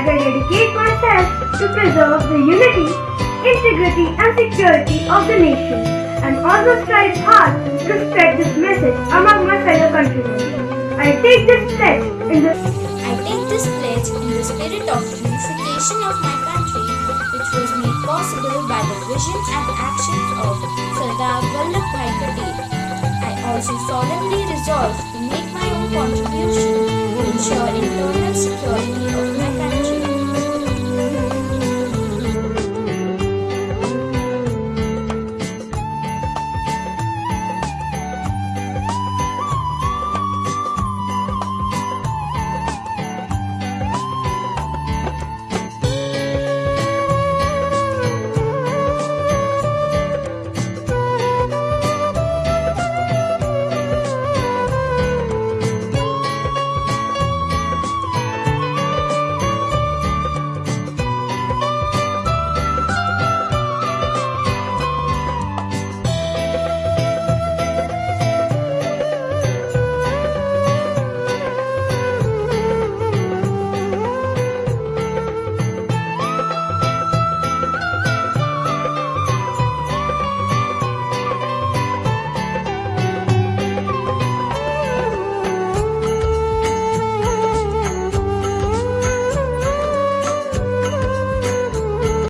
I dedicate myself to preserve the unity, integrity and security of the nation and also strive hard to spread this message among my fellow countrymen. I take this pledge in the I take this pledge in the spirit of unification of my country, which was made possible by the vision and actions of Sardar Vallabhbhai Patel. I also solemnly resolve to make my own contribution to ensure internal security of my